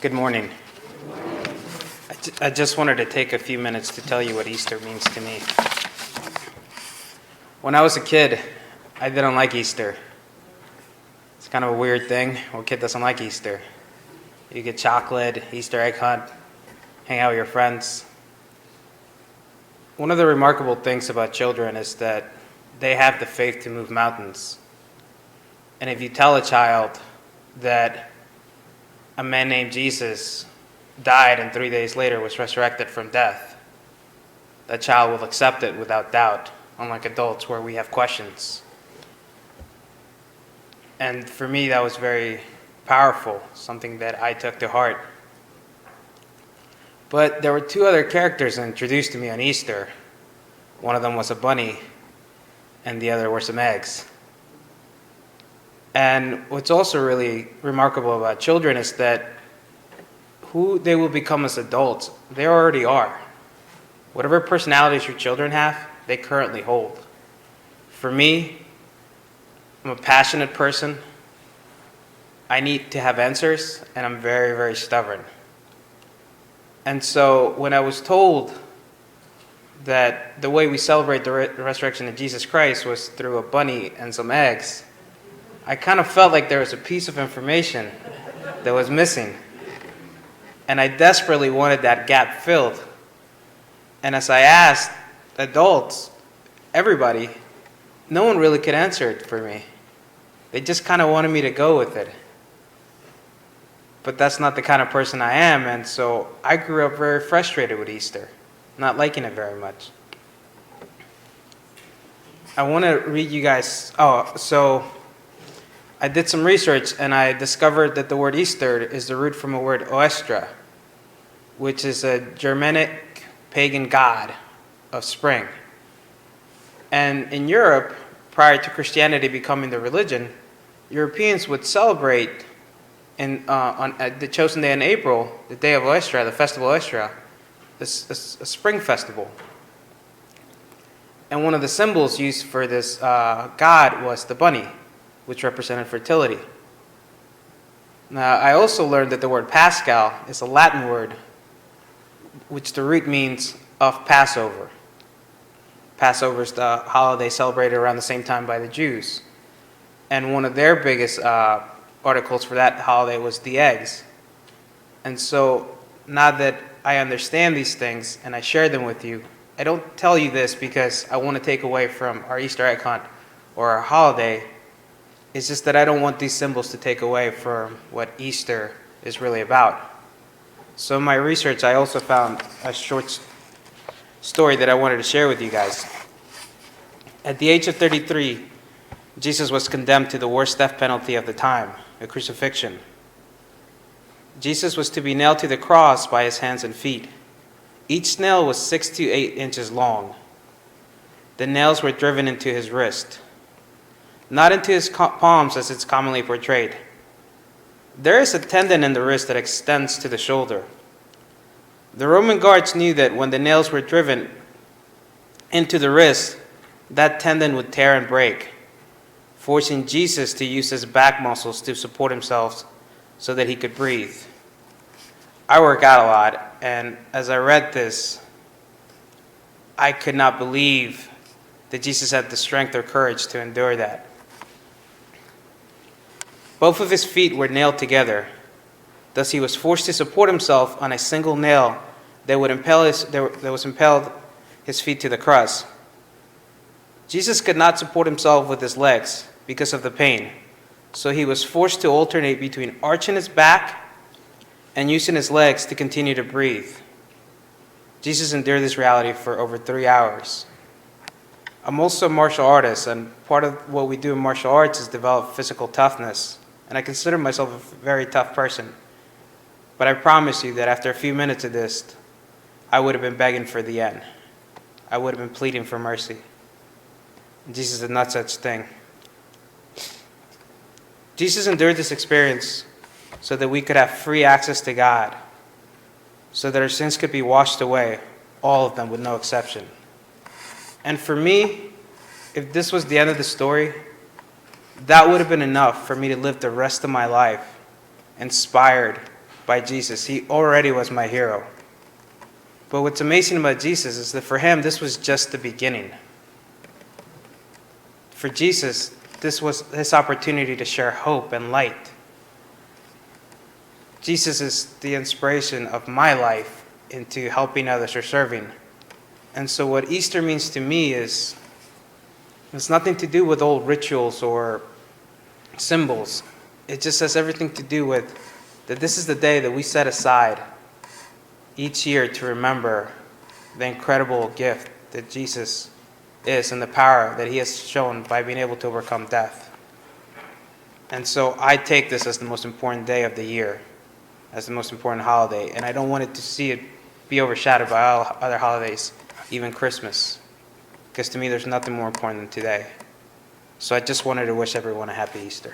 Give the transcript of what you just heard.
Good morning. I just wanted to take a few minutes to tell you what Easter means to me. When I was a kid, I didn't like Easter. It's kind of a weird thing. What kid doesn't like Easter? You get chocolate, Easter egg hunt, hang out with your friends. One of the remarkable things about children is that they have the faith to move mountains. And if you tell a child that a man named Jesus died and 3 days later was resurrected from death, that child will accept it without doubt, unlike adults where we have questions. And for me, that was very powerful, something that I took to heart. But there were two other characters introduced to me on Easter. One of them was a bunny, and the other were some eggs. And what's also really remarkable about children is that who they will become as adults, they already are. Whatever personalities your children have, they currently hold. For me, I'm a passionate person. I need to have answers, and I'm very, very stubborn. And so when I was told that the way we celebrate the resurrection of Jesus Christ was through a bunny and some eggs, I kind of felt like there was a piece of information that was missing. And I desperately wanted that gap filled. And as I asked adults, everybody, no one really could answer it for me. They just kind of wanted me to go with it. But that's not the kind of person I am, and so I grew up very frustrated with Easter, not liking it very much. I want to read you guys, I did some research and I discovered that the word Easter is the root from a word oestra, which is a Germanic pagan god of spring. And in Europe, prior to Christianity becoming the religion, Europeans would celebrate on the chosen day in April, the day of Oestra, the festival Oestra, a spring festival. And one of the symbols used for this god was the bunny, which represented fertility. Now, I also learned that the word Paschal is a Latin word, which the root means of Passover. Passover is the holiday celebrated around the same time by the Jews. And one of their biggest articles for that holiday was the eggs. And so now that I understand these things and I share them with you, I don't tell you this because I want to take away from our Easter egg hunt or our holiday. It's just that I don't want these symbols to take away from what Easter is really about. So in my research, I also found a short story that I wanted to share with you guys. At the age of 33, Jesus was condemned to the worst death penalty of the time, a crucifixion. Jesus was to be nailed to the cross by his hands and feet. Each nail was 6 to 8 inches long. The nails were driven into his wrist, not into his palms as it's commonly portrayed. There is a tendon in the wrist that extends to the shoulder. The Roman guards knew that when the nails were driven into the wrist, that tendon would tear and break, forcing Jesus to use his back muscles to support himself so that he could breathe. I work out a lot, and as I read this, I could not believe that Jesus had the strength or courage to endure that. Both of his feet were nailed together. Thus he was forced to support himself on a single nail that was impelled his feet to the cross. Jesus could not support himself with his legs because of the pain, so he was forced to alternate between arching his back and using his legs to continue to breathe. Jesus endured this reality for over 3 hours. I'm also a martial artist, and part of what we do in martial arts is develop physical toughness. And I consider myself a very tough person. But I promise you that after a few minutes of this, I would have been begging for the end. I would have been pleading for mercy. And Jesus did not such thing. Jesus endured this experience so that we could have free access to God, so that our sins could be washed away, all of them with no exception. And for me, if this was the end of the story, that would have been enough for me to live the rest of my life inspired by Jesus. He already was my hero. But what's amazing about Jesus is that for him, this was just the beginning. For Jesus, this was his opportunity to share hope and light. Jesus is the inspiration of my life into helping others or serving. And so what Easter means to me is, it's nothing to do with old rituals or symbols. It just has everything to do with that this is the day that we set aside each year to remember the incredible gift that Jesus is and the power that he has shown by being able to overcome death. And so I take this as the most important day of the year, as the most important holiday, and I don't want it to see it be overshadowed by all other holidays, even Christmas, because to me there's nothing more important than today. So I just wanted to wish everyone a happy Easter.